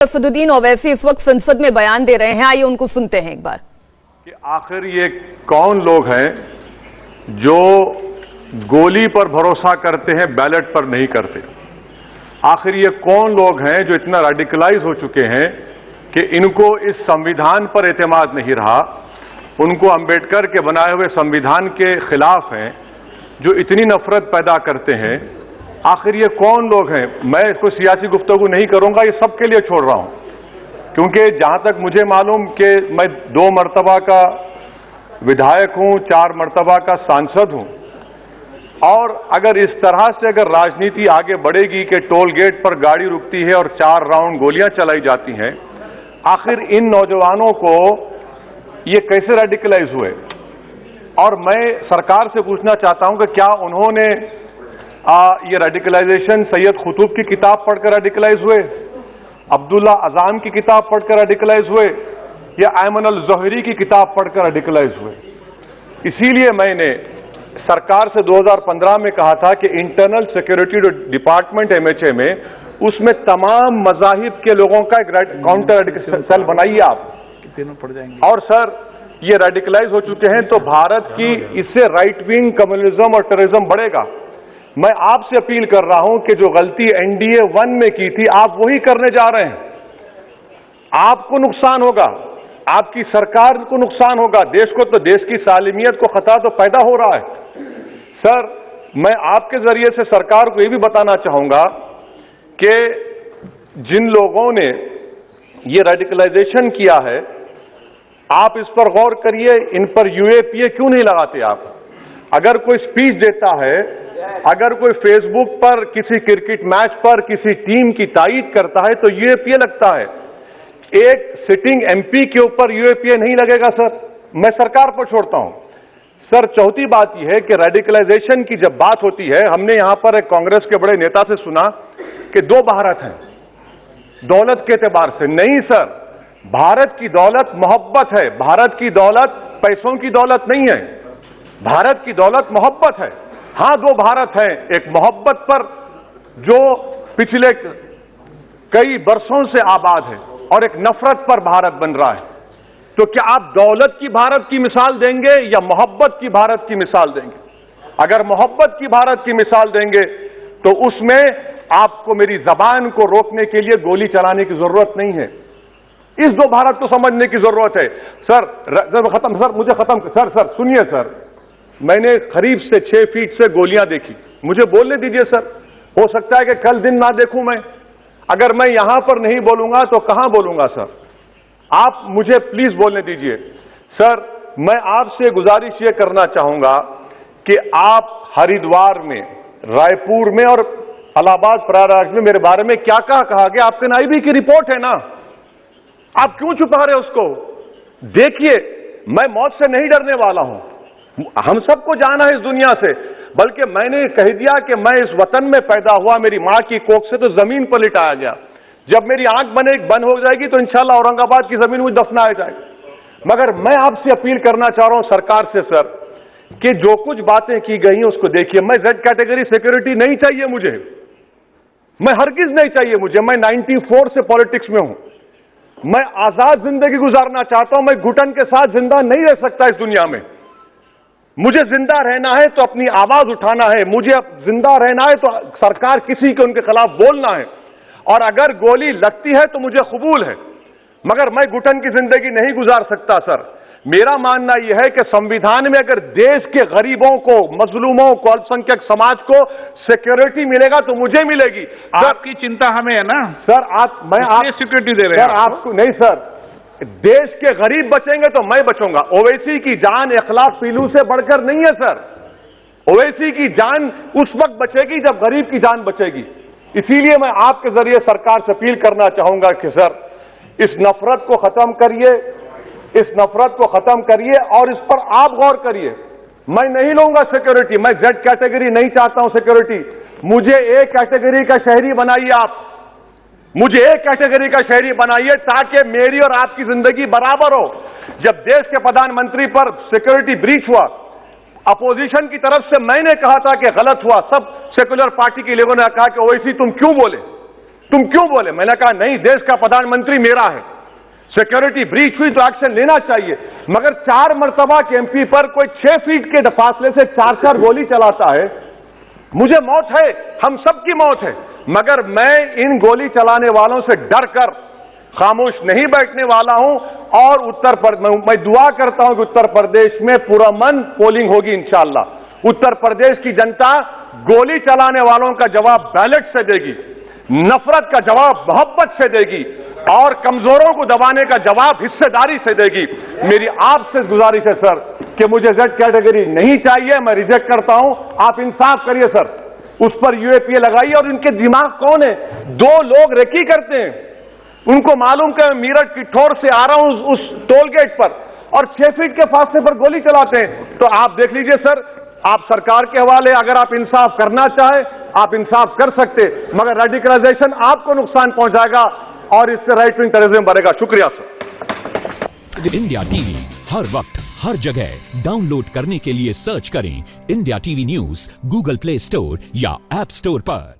सफदुद्दीन ओवैसी इस वक्त संसद में बयान दे रहे हैं, आइए उनको सुनते हैं एक बार। कि आखिर ये कौन लोग हैं जो गोली पर भरोसा करते हैं, बैलेट पर नहीं करते। आखिर ये कौन लोग हैं जो इतना रेडिकलाइज हो चुके हैं कि इनको इस संविधान पर एतमाद नहीं रहा, उनको अंबेडकर के बनाए हुए संविधान के खिलाफ हैं, जो इतनी नफरत पैदा करते हैं। आखिर ये कौन लोग हैं? मैं इसको सियासी गुफ्तगू नहीं करूंगा, ये सबके लिए छोड़ रहा हूं, क्योंकि जहां तक मुझे मालूम कि मैं 2 मरतबा का विधायक हूं, 4 मरतबा का सांसद हूं, और अगर इस तरह से अगर राजनीति आगे बढ़ेगी कि टोल गेट पर गाड़ी रुकती है और 4 राउंड गोलियां चलाई जाती हैं, आखिर इन नौजवानों को ये कैसे रेडिकलाइज हुए? और मैं सरकार से पूछना चाहता हूं कि क्या उन्होंने ये रेडिकलाइजेशन सैयद कुतुब की किताब पढ़कर रेडिकलाइज हुए, अब्दुल्ला अजाम की किताब पढ़कर रेडिकलाइज हुए, या अयमन अल ज़ोहरी की किताब पढ़कर रेडिकलाइज हुए? इसीलिए मैंने सरकार से 2015 में कहा था कि इंटरनल सिक्योरिटी डिपार्टमेंट MHA में, उसमें तमाम मजाहिब के लोगों का एक काउंटर रेडिकल सेल बनाइए आप, तीनों पड़ जाएंगे। और सर ये रेडिकलाइज हो चुके हैं तो भारत की इससे राइट विंग कम्युनिज्म और टेररिज्म बढ़ेगा। मैं आपसे अपील कर रहा हूं कि जो गलती NDA 1 में की थी, आप वही करने जा रहे हैं। आपको नुकसान होगा, आपकी सरकार को नुकसान होगा, देश को, तो देश की सालिमियत को खतरा तो पैदा हो रहा है। सर मैं आपके जरिए से सरकार को यह भी बताना चाहूंगा कि जिन लोगों ने ये रेडिकलाइजेशन किया है, आप इस पर गौर करिए, इन पर UAPA क्यों नहीं लगाते आप? अगर कोई स्पीच देता है, अगर कोई फेसबुक पर किसी क्रिकेट मैच पर किसी टीम की तायीद करता है, तो UAPA लगता है। एक सिटिंग MP के ऊपर UAPA नहीं लगेगा सर, मैं सरकार पर छोड़ता हूं। सर चौथी बात यह है कि रेडिकलाइजेशन की जब बात होती है, हमने यहां पर एक कांग्रेस के बड़े नेता से सुना कि 2 भारत हैं दौलत के एतबार से। नहीं सर, भारत की दौलत मोहब्बत है, भारत की दौलत पैसों की दौलत नहीं है, भारत की दौलत मोहब्बत है। हां 2 भारत हैं, एक मोहब्बत पर जो पिछले कई बरसों से आबाद है, और एक नफरत पर भारत बन रहा है। तो क्या आप दौलत की भारत की मिसाल देंगे या मोहब्बत की भारत की मिसाल देंगे? अगर मोहब्बत की भारत की मिसाल देंगे तो उसमें आपको मेरी जबान को रोकने के लिए गोली चलाने की जरूरत नहीं है। इस 2 भारत को समझने की जरूरत है। सर खत्म, सर मुझे खत्म, सर सुनिए सर, मैंने करीब से 6 फीट से गोलियां देखी, मुझे बोलने दीजिए सर। हो सकता है कि कल दिन ना देखूं मैं, अगर मैं यहां पर नहीं बोलूंगा तो कहां बोलूंगा सर? आप मुझे प्लीज बोलने दीजिए। सर मैं आपसे गुजारिश ये करना चाहूंगा कि आप हरिद्वार में, रायपुर में और इलाहाबाद प्रयागराज में मेरे बारे में क्या कहा गया? आपके NIB की रिपोर्ट है ना, आप क्यों छुपा रहे उसको? देखिए मैं मौत से नहीं डरने वाला हूं, हम सबको जाना है इस दुनिया से, बल्कि मैंने कह दिया कि मैं इस वतन में पैदा हुआ, मेरी मां की कोख से तो जमीन पर लिटाया गया। जब मेरी आंख बंद हो जाएगी तो इंशाल्लाह औरंगाबाद की जमीन मुझे दफनाया जाएगा। मगर मैं आपसे अपील करना चाह रहा हूं सरकार से सर, कि जो कुछ बातें की गई उसको देखिए। मैं Z कैटेगरी सिक्योरिटी नहीं चाहिए मुझे, मैं हरगिज नहीं चाहिए मुझे। मैं 94 से पॉलिटिक्स में हूं, मैं आजाद जिंदगी गुजारना चाहता हूं। मैं घुटन के साथ जिंदा नहीं रह सकता इस दुनिया में। मुझे जिंदा रहना है तो अपनी आवाज उठाना है, मुझे जिंदा रहना है तो सरकार किसी के उनके खिलाफ बोलना है, और अगर गोली लगती है तो मुझे कबूल है, मगर मैं घुटन की जिंदगी नहीं गुजार सकता सर। मेरा मानना यह है कि संविधान में अगर देश के गरीबों को, मजलूमों को, अल्पसंख्यक समाज को सिक्योरिटी मिलेगा तो मुझे मिलेगी। आपकी चिंता हमें है ना सर, मैं आप सिक्योरिटी दे रहे हैं आपको नहीं सर, देश के गरीब बचेंगे तो मैं बचूंगा। ओवैसी की जान इखलाक पीलू से बढ़कर नहीं है सर। ओवैसी की जान उस वक्त बचेगी जब गरीब की जान बचेगी। इसीलिए मैं आपके जरिए सरकार से अपील करना चाहूंगा कि सर इस नफरत को खत्म करिए, इस नफरत को खत्म करिए, और इस पर आप गौर करिए। मैं नहीं लूंगा सिक्योरिटी, मैं Z कैटेगरी नहीं चाहता हूं सिक्योरिटी। मुझे A कैटेगरी का शहरी बनाइए आप, मुझे A कैटेगरी का शहरी बनाइए, ताकि मेरी और आपकी जिंदगी बराबर हो। जब देश के प्रधानमंत्री पर सिक्योरिटी ब्रीच हुआ, अपोजिशन की तरफ से मैंने कहा था कि गलत हुआ, सब सेकुलर पार्टी के लोगों ने कहा कि ओवैसी तुम क्यों बोले, तुम क्यों बोले? मैंने कहा नहीं, देश का प्रधानमंत्री मेरा है, सिक्योरिटी ब्रीच हुई तो एक्शन लेना चाहिए, मगर 4 मर्तबा के एमपी पर कोई 6 फीट के फासले से 4-4 गोली चलाता है। मुझे मौत है, हम सबकी मौत है, मगर मैं इन गोली चलाने वालों से डर कर खामोश नहीं बैठने वाला हूं। और मैं दुआ करता हूं कि उत्तर प्रदेश में पुरअमन पोलिंग होगी इंशाअल्लाह। उत्तर प्रदेश की जनता गोली चलाने वालों का जवाब बैलेट से देगी, नफरत का जवाब मोहब्बत से देगी और कमजोरों को दबाने का जवाब हिस्सेदारी से देगी। मेरी आपसे गुजारिश है सर कि मुझे जेड कैटेगरी नहीं चाहिए, मैं रिजेक्ट करता हूं। आप इंसाफ करिए सर, उस पर यूएपीए लगाइए। और इनके दिमाग कौन है? 2 लोग रेकी करते हैं, उनको मालूम कि मैं मीरठ की ठोर से आ रहा हूं उस टोल गेट पर, और 6 फीट के फासले पर गोली चलाते हैं। तो आप देख लीजिए सर, आप सरकार के हवाले, अगर आप इंसाफ करना चाहे आप इंसाफ कर सकते, मगर रेडिकलाइजेशन आपको नुकसान पहुंचाएगा और इससे राइट विंग टेररिज्म बढ़ेगा। शुक्रिया सर। इंडिया टीवी हर वक्त हर जगह डाउनलोड करने के लिए सर्च करें India TV news Google play store या ऐप स्टोर पर।